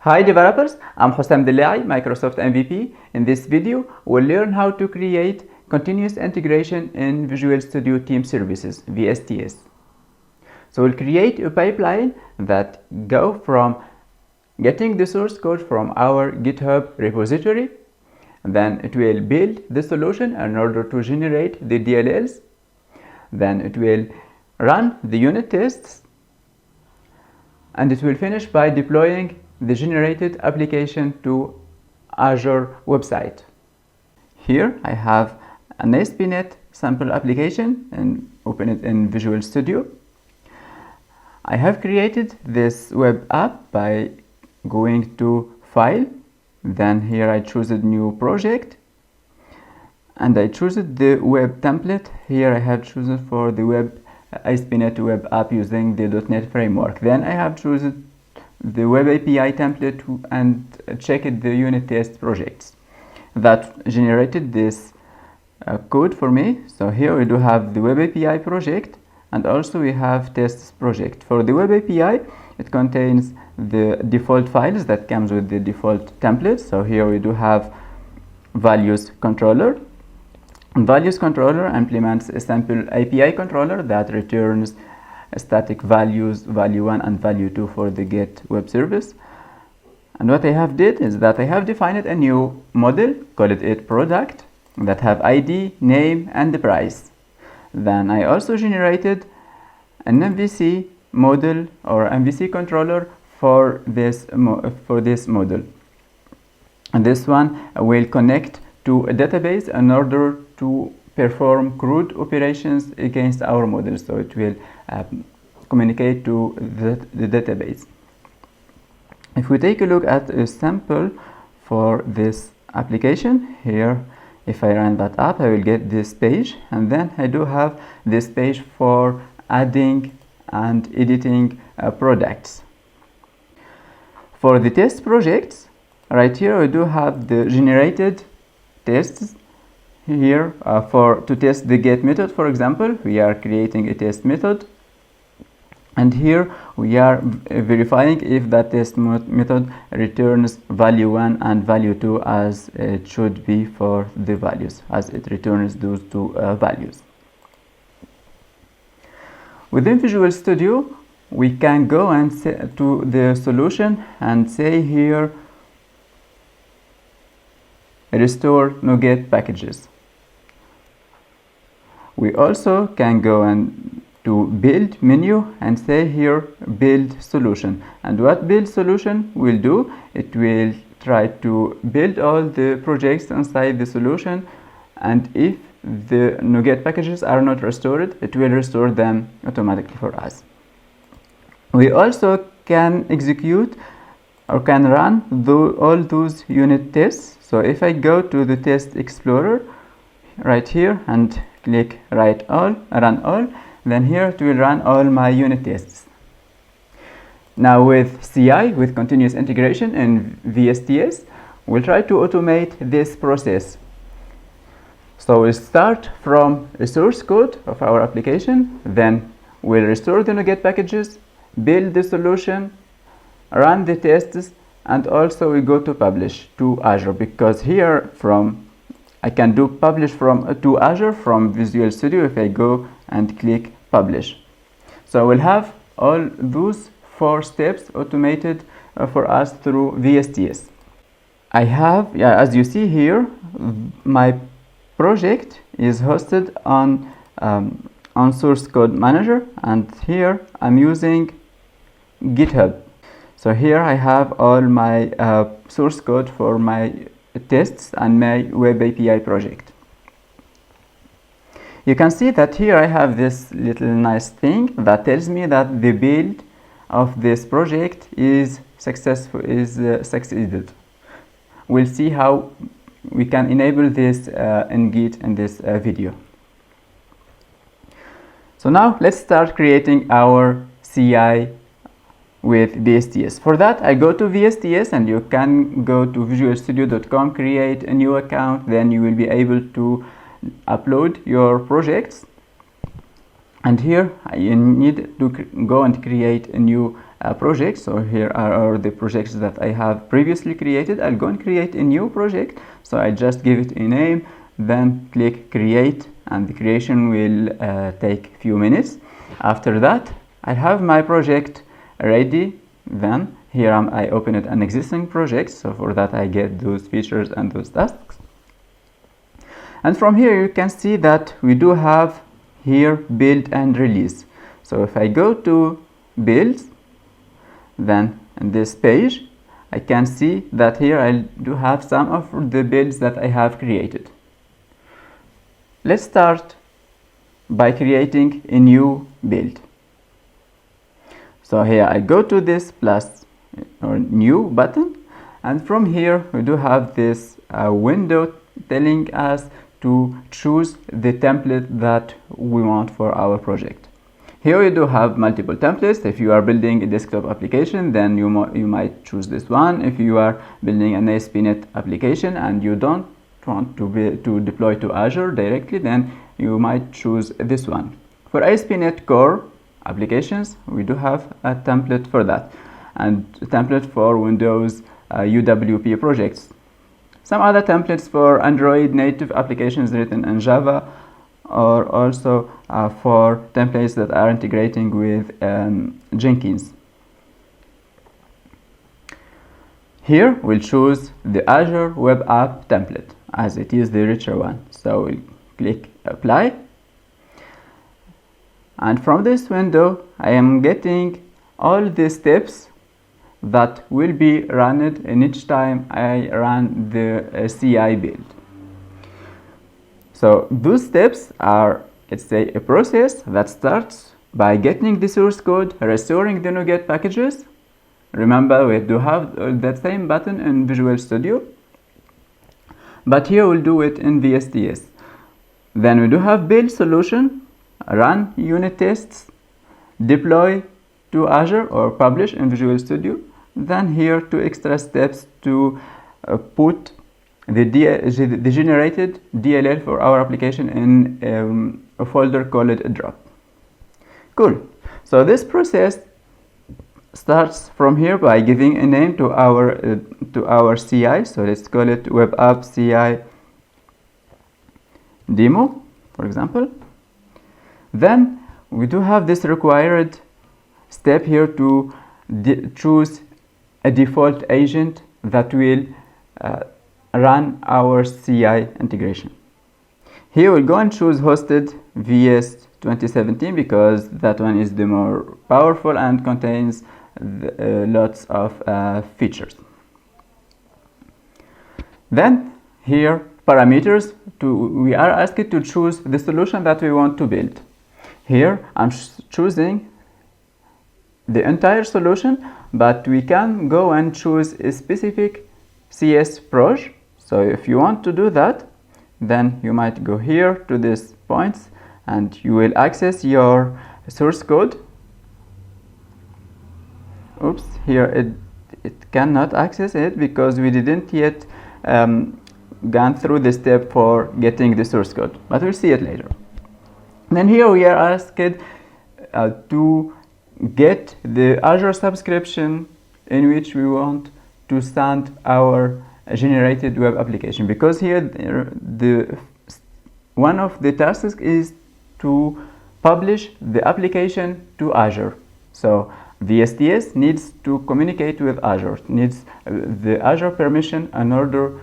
Hi developers, I'm Hussam Dillai, Microsoft MVP. In this video, we'll learn how to create continuous integration in Visual Studio Team Services, VSTS. So we'll create a pipeline that go from getting the source code from our GitHub repository, then it will build the solution in order to generate the DLLs, then it will run the unit tests, and it will finish by deploying the generated application to Azure website. Here I have an ASP.NET sample application and open it in Visual Studio. I have created this web app by going to File, then here I choose a new project and I choose the web template. Here I have chosen for the web ASP.NET web app using the .NET framework. Then I have chosen the web API template and checked the unit test projects that generated this code for me. So here we do have the web API project and also we have tests project. For the web API, it contains the default files that comes with the default template. So here we do have values controller. And values controller implements a simple API controller that returns static values, value 1 and value 2 for the GET web service. And what I have did is that I have defined a new model, call it product, that have ID, name and the price. Then I also generated an MVC model or MVC controller for this model. And this one will connect to a database in order to perform CRUD operations against our model, so it will communicate to the database. If we take a look at a sample for this application, here if I run that app I will get this page, and then I do have this page for adding and editing products. For the test projects, right here we do have the generated tests. Here to test the get method, for example, we are creating a test method, and here we are verifying if that test method returns value 1 and value 2 as it should be for the values, as it returns those two values. Within Visual Studio, we can go and to the solution and say here restore nuget packages. We also can go and to build menu and say here build solution, and what build solution will do, it will try to build all the projects inside the solution, and if the nuget packages are not restored, it will restore them automatically for us. We also can execute or can run all those unit tests. So if I go to the test explorer right here and click run all, then here it will run all my unit tests. Now with CI, with continuous integration in VSTS, we'll try to automate this process. So we'll start from the source code of our application, then we'll restore the nuget packages, build the solution, run the tests, and also we go to publish to Azure, because here I can do publish to Azure from Visual Studio if I go and click publish. So we'll have all those 4 steps automated for us through VSTS. I have, as you see here, my project is hosted on source code manager, and here I'm using GitHub. So here I have all my source code for my tests and my web API project. You can see that here I have this little nice thing that tells me that the build of this project is succeeded. We'll see how we can enable this in Git in this video. So now let's start creating our CI with VSTS. For that, I go to VSTS, and you can go to visualstudio.com, create a new account, then you will be able to upload your projects. And here you need to go and create a new project. So here are the projects that I have previously created. I'll go and create a new project. So I just give it a name, then click create, and the creation will take a few minutes. After that, I have my project ready. Then here I open it an existing project. So for that I get those features and those tasks. And from here you can see that we do have here build and release. So if I go to builds, then in this page I can see that here I do have some of the builds that I have created. Let's start by creating a new build. So here I go to this plus or new button, and from here we do have this window telling us to choose the template that we want for our project. Here we do have multiple templates. If you are building a desktop application, then you might choose this one. If you are building an ASP.NET application and you don't want to deploy to Azure directly, then you might choose this one. For ASP.NET Core applications, we do have a template for that, and a template for Windows UWP projects. Some other templates for Android native applications written in Java, or also for templates that are integrating with Jenkins. Here we'll choose the Azure Web App template, as it is the richer one. So we'll click apply, and from this window I am getting all the steps that will be run in each time I run the CI build. So those steps are, let's say, a process that starts by getting the source code, restoring the nuget packages. Remember, we do have that same button in Visual Studio, but here we'll do it in VSTS. Then we do have build solution, run unit tests, deploy to Azure or publish in Visual Studio. Then here 2 extra steps to put the generated DLL for our application in a folder called derop. Cool. So this process starts from here by giving a name to our CI. So let's call it Web App CI Demo, for example. Then we do have this required step here to choose a default agent that will run our CI integration. Here we'll go and choose hosted VS 2017 because that one is the more powerful and contains lots of features. Then here parameters, we are asked to choose the solution that we want to build. Here I'm choosing the entire solution, but we can go and choose a specific CS proj. So if you want to do that, then you might go here to these points and you will access your source code. Oops, here it cannot access it because we didn't yet gone through the step for getting the source code, but we'll see it later. Then here we are asked to get the Azure subscription in which we want to send our generated web application, because here one of the tasks is to publish the application to Azure. So VSTS needs to communicate with Azure, needs the Azure permission in order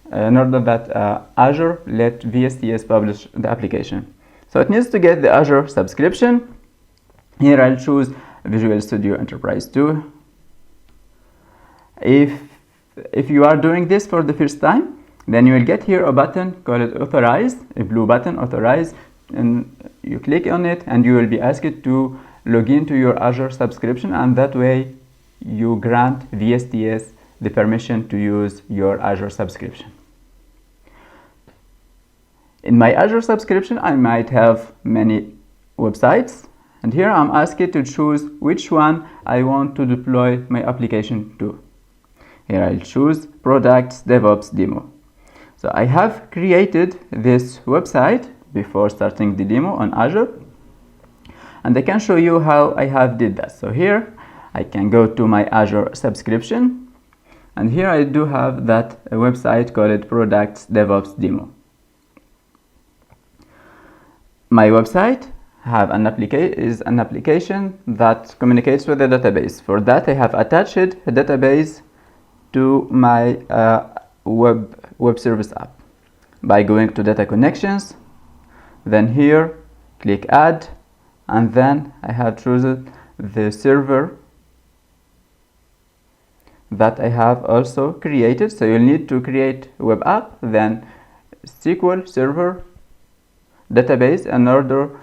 that Azure let VSTS publish the application. So it needs to get the Azure subscription. Here I'll choose Visual Studio Enterprise 2. If you are doing this for the first time, then you will get here a button called Authorize, a blue button, Authorize, and you click on it and you will be asked to log into your Azure subscription, and that way you grant VSTS the permission to use your Azure subscription. In my Azure subscription, I might have many websites, and here I'm asked to choose which one I want to deploy my application to. Here I'll choose Products DevOps Demo. So I have created this website before starting the demo on Azure, and I can show you how I have did that. So here I can go to my Azure subscription, and here I do have that website called Products DevOps Demo. My website is an application that communicates with the database. For that, I have attached a database to my web service app by going to data connections, then here click add, and then I have chosen the server that I have also created. So you'll need to create web app, then SQL server database in order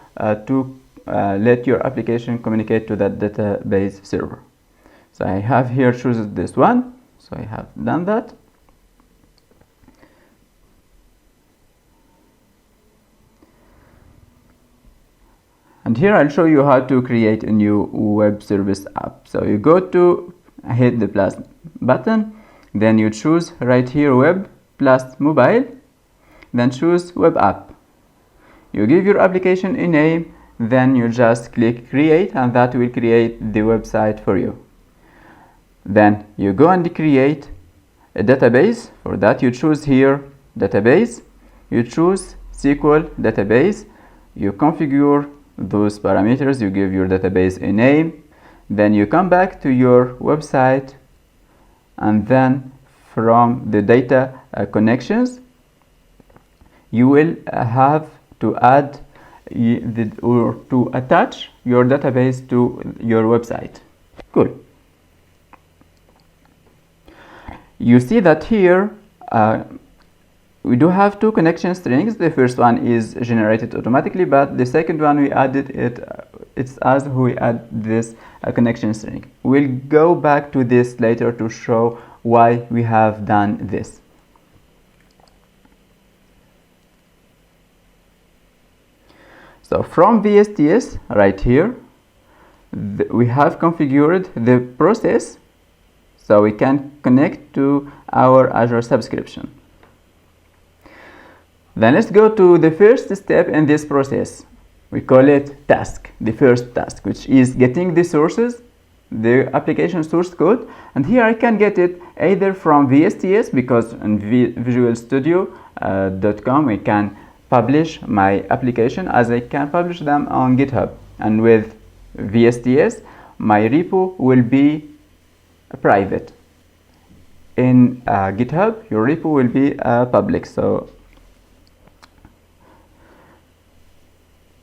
to let your application communicate to that database server. So I have here chosen this one, so I have done that. And here I'll show you how to create a new web service app. So you go to hit the plus button, then you choose right here web plus mobile, then choose web app. You give your application a name, then you just click create, and that will create the website for you. Then you go and create a database. For that you choose here database, you choose SQL database, you configure those parameters, you give your database a name, then you come back to your website, and then from the data connections you will have to add or to attach your database to your website. Good. You see that here we do have two connection strings. The first one is generated automatically, but the second one we added it's us who add this connection string. We'll go back to this later to show why we have done this. So from VSTS right here we have configured the process so we can connect to our Azure subscription. Then let's go to the first step in this process. We call it task, the first task, which is getting the sources, the application source code. And here I can get it either from VSTS, because in visualstudio.com we can publish my application as I can publish them on GitHub. And with VSTS, my repo will be private. In GitHub, your repo will be public. So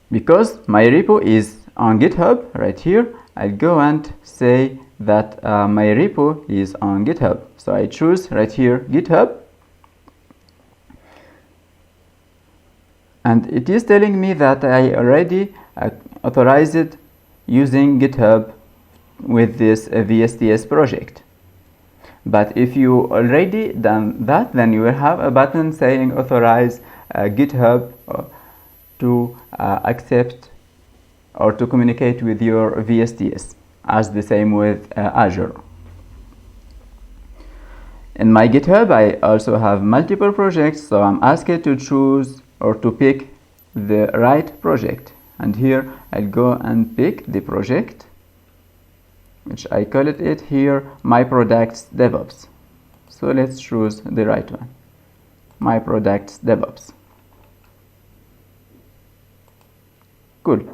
because my repo is on GitHub right here, I'll go and say that my repo is on GitHub. So I choose right here GitHub, and it is telling me that I already authorized using GitHub with this VSTS project. But if you already done that, then you will have a button saying authorize GitHub to accept or to communicate with your VSTS, as the same with Azure. In my GitHub, I also have multiple projects, so I'm asked to choose or to pick the right project. And here I'll go and pick the project, which I call it here My Products DevOps. So let's choose the right one, My Products DevOps. Good.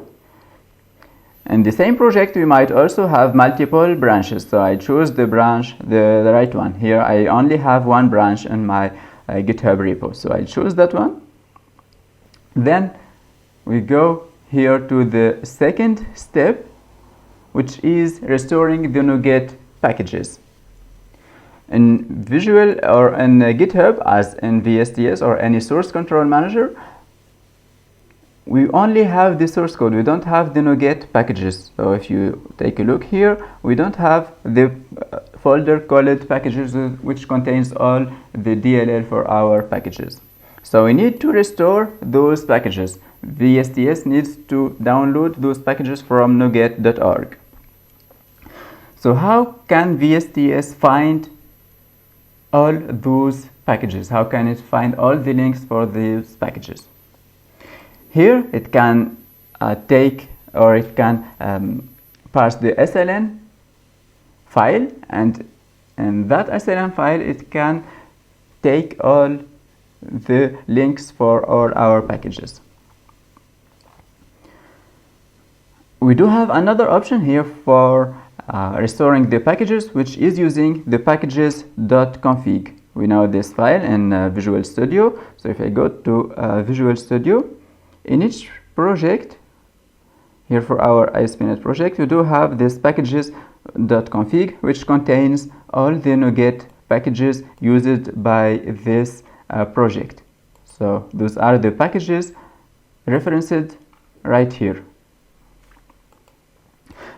In the same project we might also have multiple branches, so I choose the branch, the right one. Here I only have one branch in my GitHub repo, so I choose that one. Then we go here to the second step, which is restoring the nuget packages. In Visual or in GitHub, as in VSTS or any source control manager, we only have the source code, we don't have the nuget packages. So if you take a look here, we don't have the folder called packages, which contains all the DLL for our packages. So we need to restore those packages. VSTS needs to download those packages from nuget.org. So how can VSTS find all those packages? How can it find all the links for these packages? Here it can take or it can parse the SLN file, and in that SLN file it can take all the links for all our packages. We do have another option here for restoring the packages, which is using the packages.config. We know this file in Visual Studio. So if I go to Visual Studio, in each project, here for our ASP.NET project, we do have this packages.config, which contains all the nuget packages used by this project. So those are the packages referenced right here.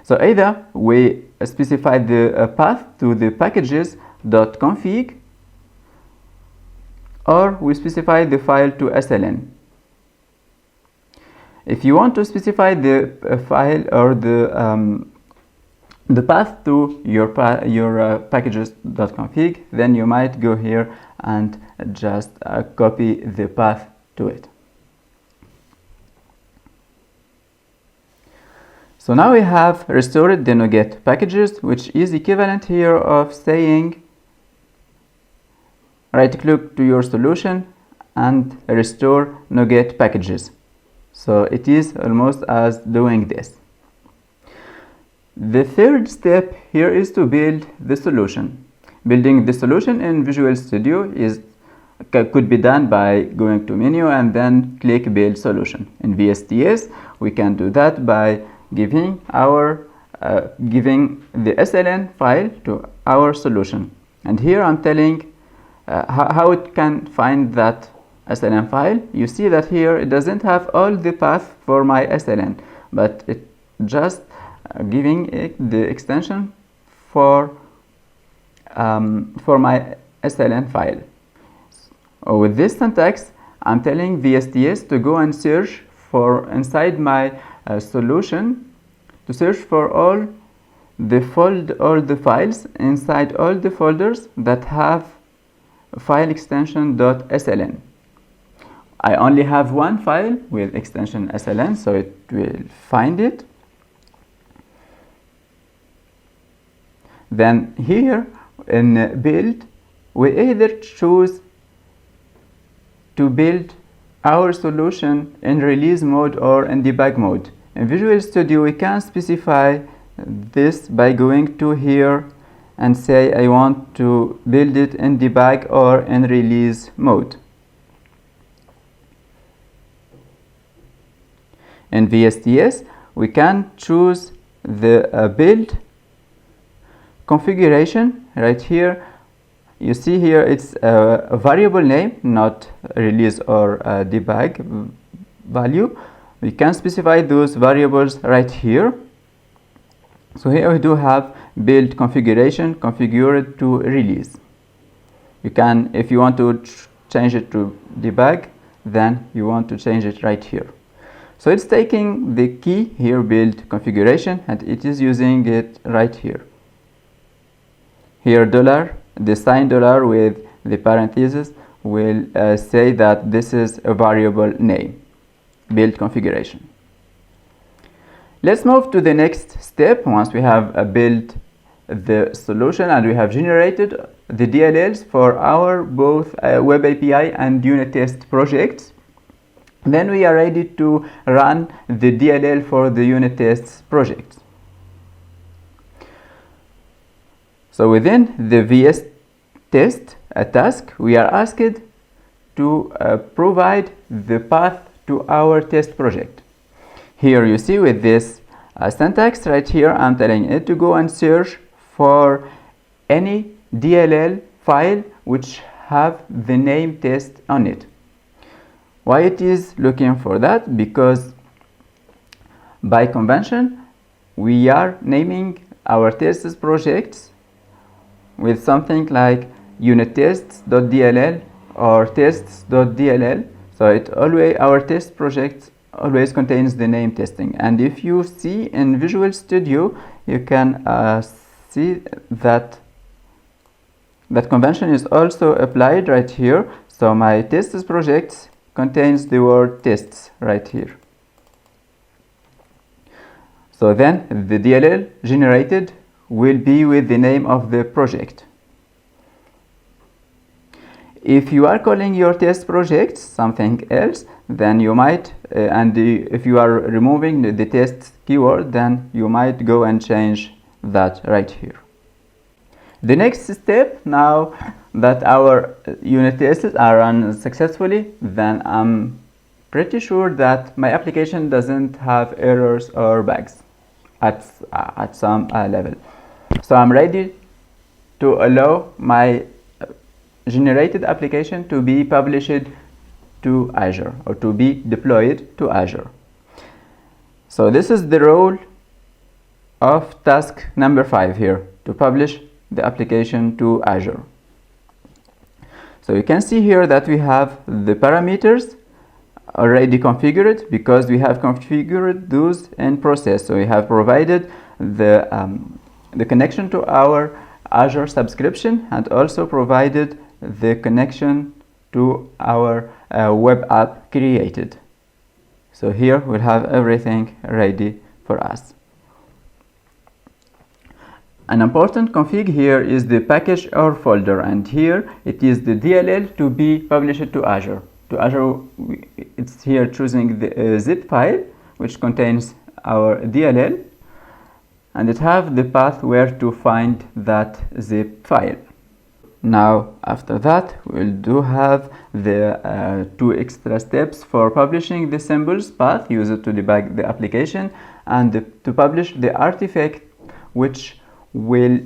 So either we specify the path to the packages.config, or we specify the file to SLN. If you want to specify the file or the path to your packages.config, then you might go here and just copy the path to it. So now we have restored the nuget packages, which is equivalent here of saying right click to your solution and restore nuget packages. So it is almost as doing this. The third step here is to build the solution. Building the solution in Visual Studio could be done by going to menu and then click build solution. In VSTS we can do that by giving the SLN file to our solution, and here I'm telling how it can find that SLN file. You see that here it doesn't have all the path for my SLN, but it just giving it the extension for my SLN file. With this syntax, I'm telling VSTS to go and search for inside my solution, to search for all the files inside all the folders that have file extension .sln. I only have one file with extension SLN, so it will find it. Then here in build, we either choose to build our solution in release mode or in debug mode. In Visual Studio, we can specify this by going to here and say I want to build it in debug or in release mode. In VSTS, we can choose the build configuration right here. You see here it's a variable name, not release or debug value. We can specify those variables right here. So here we do have build configuration configured to release. You can, if you want to change it to debug, then you want to change it right here. So it's taking the key here, build configuration, and it is using it right here. Here the sign $ with the parentheses will say that this is a variable name, build configuration. Let's move to the next step. Once we have built the solution and we have generated the DLLs for our both web API and unit test projects, then we are ready to run the DLL for the unit tests project. So within the VS test task, we are asked to provide the path to our test project. Here you see with this syntax right here, I'm telling it to go and search for any DLL file which have the name test on it. Why it is looking for that? Because by convention we are naming our tests projects with something like unit tests.dll or tests.dll. So it always, our test project always contains the name testing. And if you see in Visual Studio, you can see that convention is also applied right here. So my tests project contains the word tests right here. So then the DLL generated will be with the name of the project. If you are calling your test project something else, then you might, if you are removing the test keyword, then you might go and change that right here. The next step, now that our unit tests are run successfully, then I'm pretty sure that my application doesn't have errors or bugs at some level. So I'm ready to allow my generated application to be published to Azure or to be deployed to Azure. So this is the role of task number 5 here, to publish the application to Azure. So you can see here that we have the parameters already configured because we have configured those in process. So we have provided the connection to our Azure subscription and also provided the connection to our web app created. So here we'll have everything ready for us. An important config here is the package or folder, and here it is the DLL to be published to Azure. To Azure, it's here choosing the zip file which contains our DLL, and it have the path where to find that zip file. Now after that we'll have the 2 extra steps for publishing the symbols path used to debug the application, and to publish the artifact which will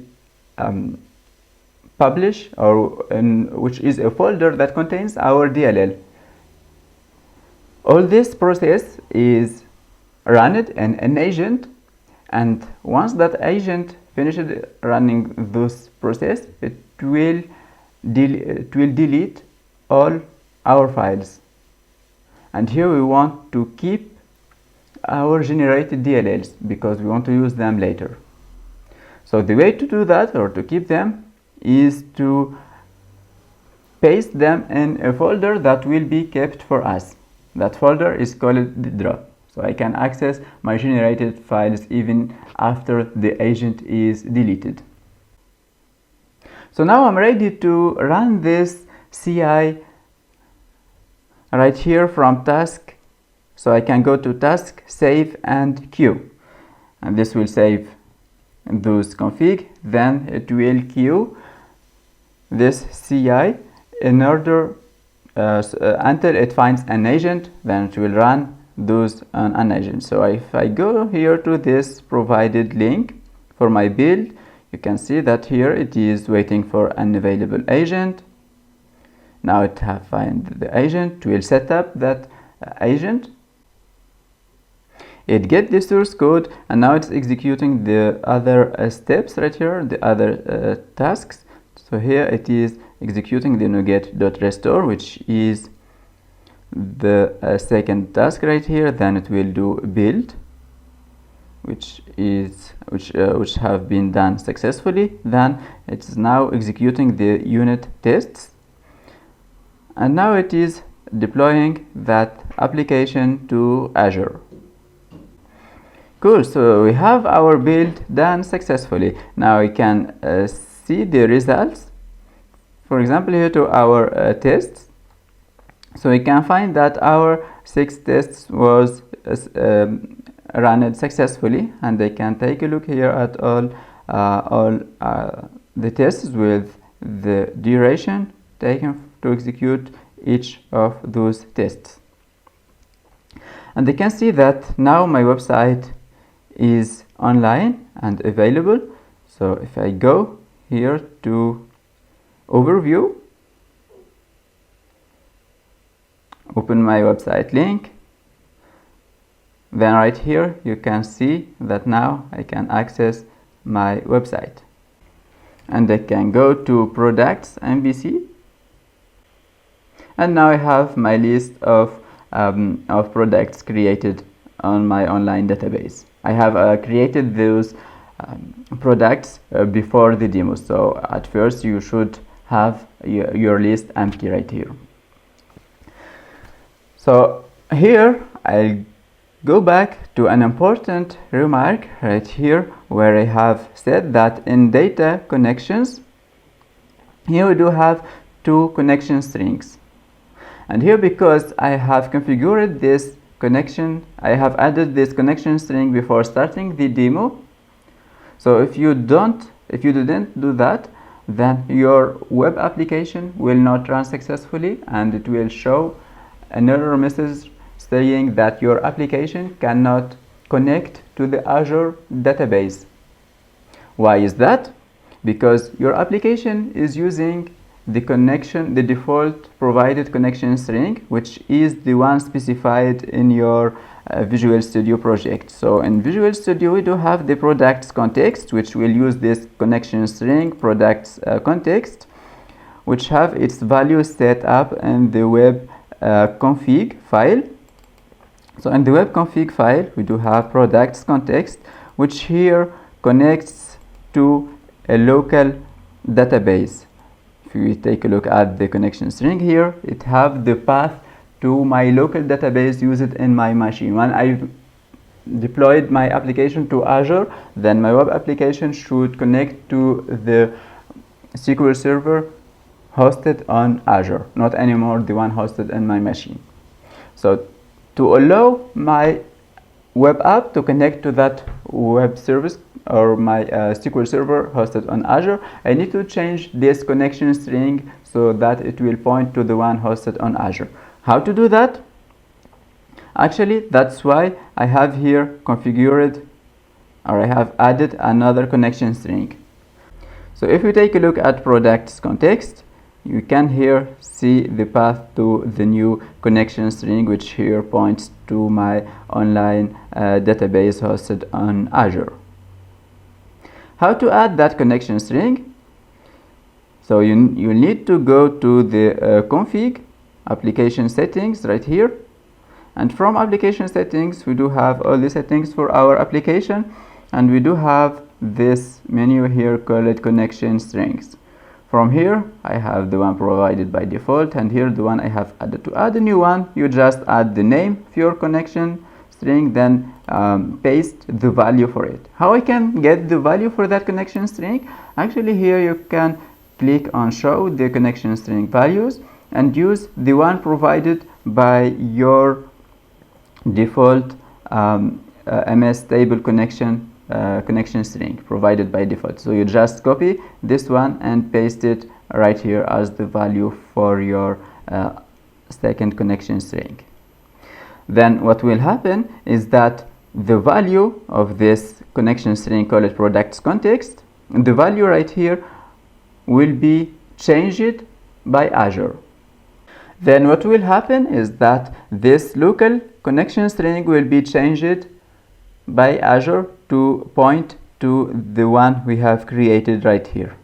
publish which is a folder that contains our DLL. All this process is run in an agent, and once that agent finished running this process, it will delete all our files. And here we want to keep our generated DLLs because we want to use them later. So the way to do that, or to keep them, is to paste them in a folder that will be kept for us. That folder is called the derop. So I can access my generated files even after the agent is deleted. So now I'm ready to run this CI right here from task. So I can go to task, save and queue, and this will save those config. Then it will queue this CI in order until it finds an agent, then it will run those on an agent. So if I go here to this provided link for my build, you can see that here it is waiting for an available agent. Now it have find the agent, will set up that agent. It get the source code, and now it's executing the other steps right here, the other tasks. So here it is executing the nuget.restore, which is the second task right here. Then it will do build, which have been done successfully. Then it's now executing the unit tests, and now it is deploying that application to Azure. Cool, so we have our build done successfully. Now we can see the results. For example, here to our tests. So we can find that our 6 tests was run successfully, and they can take a look here at all the tests with the duration taken to execute each of those tests. And they can see that now my website is online and available. So if I go here to overview, open my website link, then right here you can see that now I can access my website, and I can go to products MVC, and now I have my list of products created on my online database. I have created those products before the demo, so at first you should have your list empty right here. So here I'll go back to an important remark right here where I have said that in data connections, here we do have two connection strings. And here, because I have configured this connection, I have added this connection string before starting the demo. So if you didn't do that, then your web application will not run successfully, and it will show an error message saying that your application cannot connect to the Azure database. Why is that? Because your application is using the default provided connection string, which is the one specified in your Visual Studio project. So in Visual Studio, we do have the products context, which will use this connection string products context, which have its value set up in the web config file. So in the web config file, we do have products context, which here connects to a local database. If we take a look at the connection string here, it have the path to my local database used in my machine. When I deployed my application to Azure, then my web application should connect to the SQL Server hosted on Azure, not anymore the one hosted in my machine. So to allow my web app to connect to that web service or my SQL Server hosted on Azure, I need to change this connection string so that it will point to the one hosted on Azure. How to do that? Actually, that's why I have here configured, or I have added another connection string. So if we take a look at products context, you can here see the path to the new connection string, which here points to my online database hosted on Azure. How to add that connection string? So you need to go to the config application settings right here, and from application settings we do have all the settings for our application, and we do have this menu here called connection strings. From here I have the one provided by default, and here the one I have added. To add a new one, you just add the name of your connection string, then paste the value for it. How I can get the value for that connection string? Actually, here you can click on show the connection string values and use the one provided by your default MS table connection string provided by default. So you just copy this one and paste it right here as the value for your second connection string. Then what will happen is that the value of this connection string, call it products context, the value right here will be changed by Azure. Then what will happen is that this local connection string will be changed by Azure to point to the one we have created right here.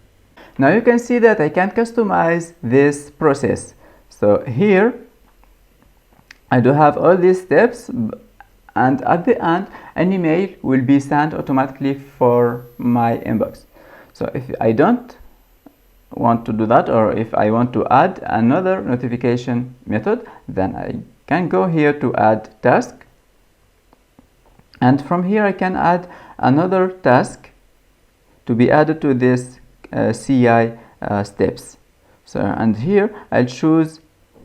Now you can see that I can customize this process. So here I do have all these steps, and at the end an email will be sent automatically for my inbox. So if I don't want to do that, or if I want to add another notification method, then I can go here to add task, and from here I can add another task to be added to this CI steps. So, and here I'll choose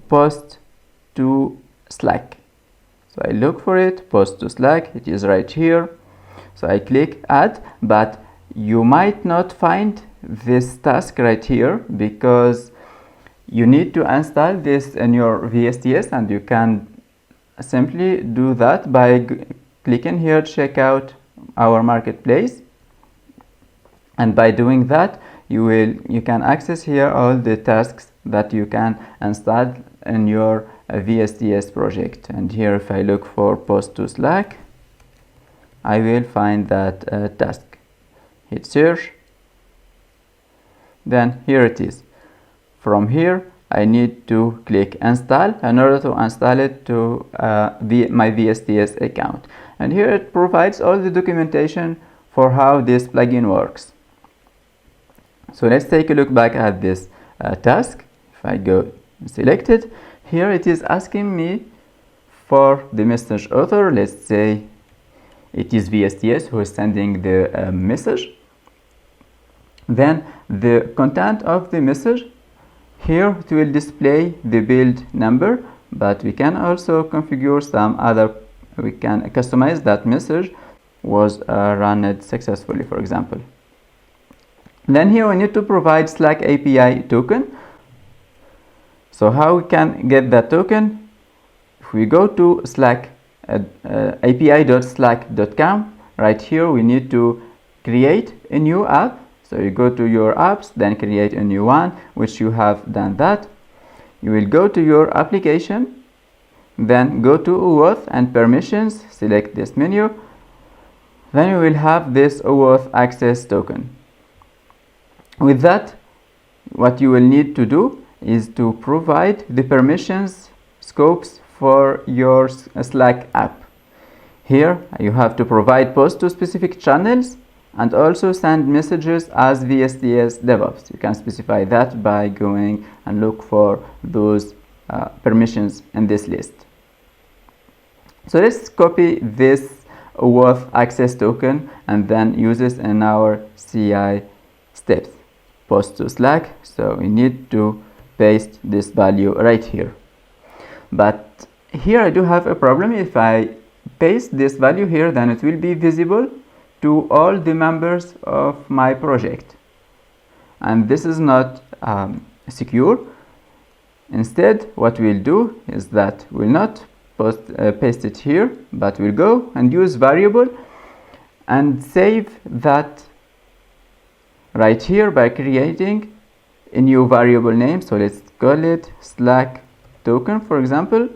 post to Slack. So I look for it, post to Slack, it is right here. So I click add, but you might not find this task right here because you need to install this in your VSTS, and you can simply do that by clicking here, check out our marketplace, and by doing that you can access here all the tasks that you can install in your VSTS project. And here if I look for post to Slack, I will find that task. Hit search, then here it is. From here I need to click install in order to install it to my VSTS account, and here it provides all the documentation for how this plugin works. So let's take a look back at this task. If I go select it, here it is asking me for the message author. Let's say it is VSTS who is sending the message. Then the content of the message, here it will display the build number, but we can also configure some other, we can customize that message was run successfully, for example. Then here we need to provide Slack API token. So how we can get that token? If we go to Slack api.slack.com, right here we need to create a new app. So you go to your apps, then create a new one, which you have done that. You will go to your application, then go to OAuth and permissions, select this menu. Then you will have this OAuth access token. With that, what you will need to do is to provide the permissions scopes for your Slack app. Here you have to provide posts to specific channels and also send messages as VSTS DevOps. You can specify that by going and look for those permissions in this list. So let's copy this OAuth access token and then use this in our CI steps. Post to Slack, so we need to paste this value right here. But here I do have a problem. If I paste this value here, then it will be visible to all the members of my project, and this is not secure. Instead, what we'll do is that we'll not paste it here, but we'll go and use variable and save that right here by creating a new variable name. So let's call it Slack token, for example,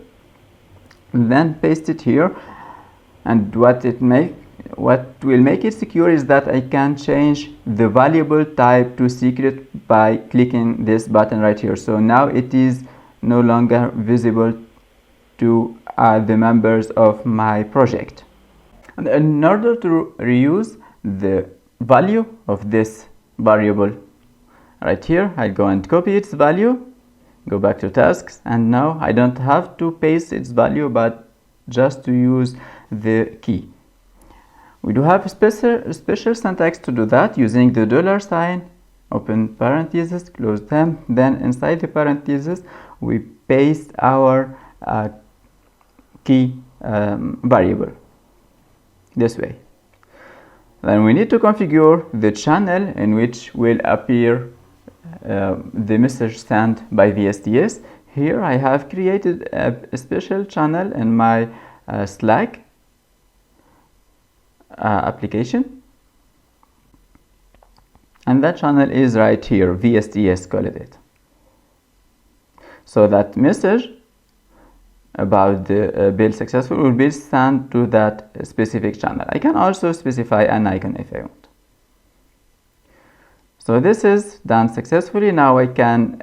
and then paste it here. And what will make it secure is that I can change the variable type to secret by clicking this button right here. So now it is no longer visible to the members of my project. And in order to reuse the value of this variable right here, I'll go and copy its value, go back to tasks, and now I don't have to paste its value but just to use the key. We do have a special syntax to do that, using the $, open parentheses, close them, then inside the parentheses we paste our key variable this way. Then we need to configure the channel in which will appear the message sent by VSTS. Here I have created a special channel in my Slack application, and that channel is right here, VSTS called it. So that message about the build successful will be sent to that specific channel. I can also specify an icon if I want. So this is done successfully. Now I can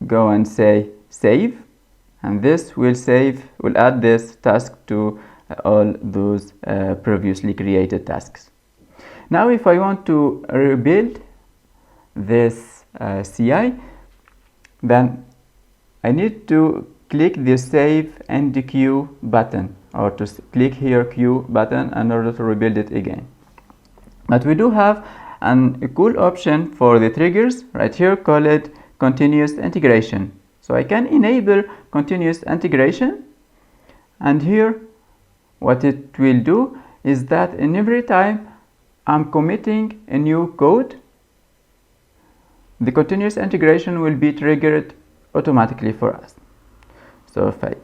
go and say save, and this will add this task to all those previously created tasks. Now if I want to rebuild this CI, then I need to click the save and the queue button, or to click here queue button in order to rebuild it again. But we do have a cool option for the triggers right here, call it continuous integration. So I can enable continuous integration, and here what it will do is that in every time I'm committing a new code, the continuous integration will be triggered automatically for us. So if I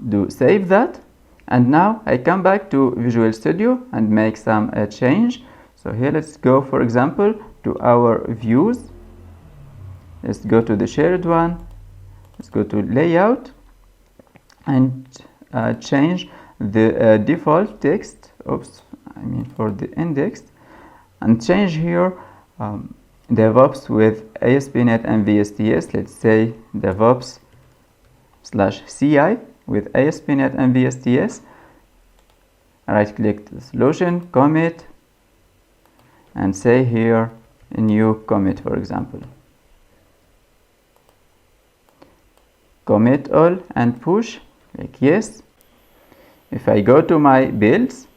do save that, and now I come back to Visual Studio and make some change. So here let's go, for example, to our views. Let's go to the shared one. Let's go to layout and change the default text for the index, and change here DevOps with ASP.NET and VSTS. Let's say DevOps/CI with ASP.NET and VSTS. Right click the solution, commit, and say here a new commit, for example. Commit all and push, click yes. If I go to my builds,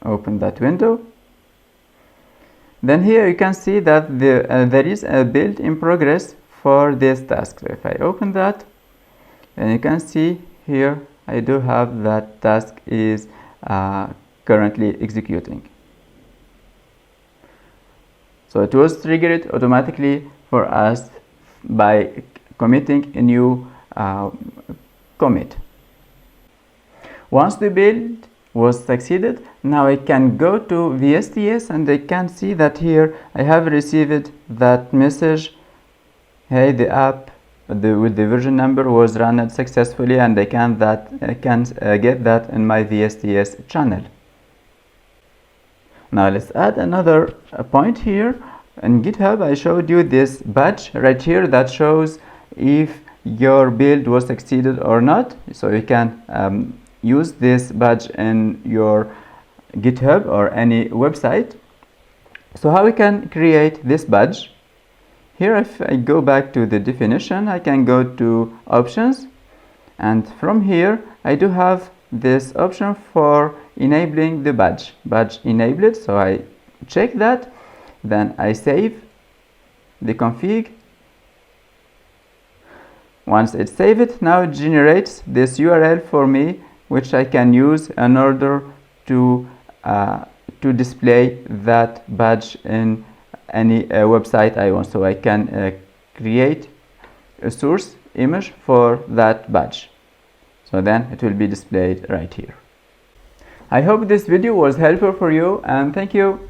open that window, then here you can see that there is a build in progress for this task. So if I open that, then you can see here I do have that task is currently executing. So it was triggered automatically for us by committing a new commit. Once the build was succeeded, now I can go to VSTS and I can see that here I have received that message, hey, the app with the version number was run successfully, and I can get that in my VSTS channel. Now let's add another point here. In GitHub I showed you this badge right here that shows if your build was succeeded or not. So you can use this badge in your GitHub or any website. So how we can create this badge? Here, if I go back to the definition, I can go to options, and from here I do have this option for enabling the badge enabled. So I check that, then I save the config. Once it's saved, now it generates this URL for me, which I can use in order to display that badge in any website I want. So I can create a source image for that badge. So then it will be displayed right here. I hope this video was helpful for you, and thank you.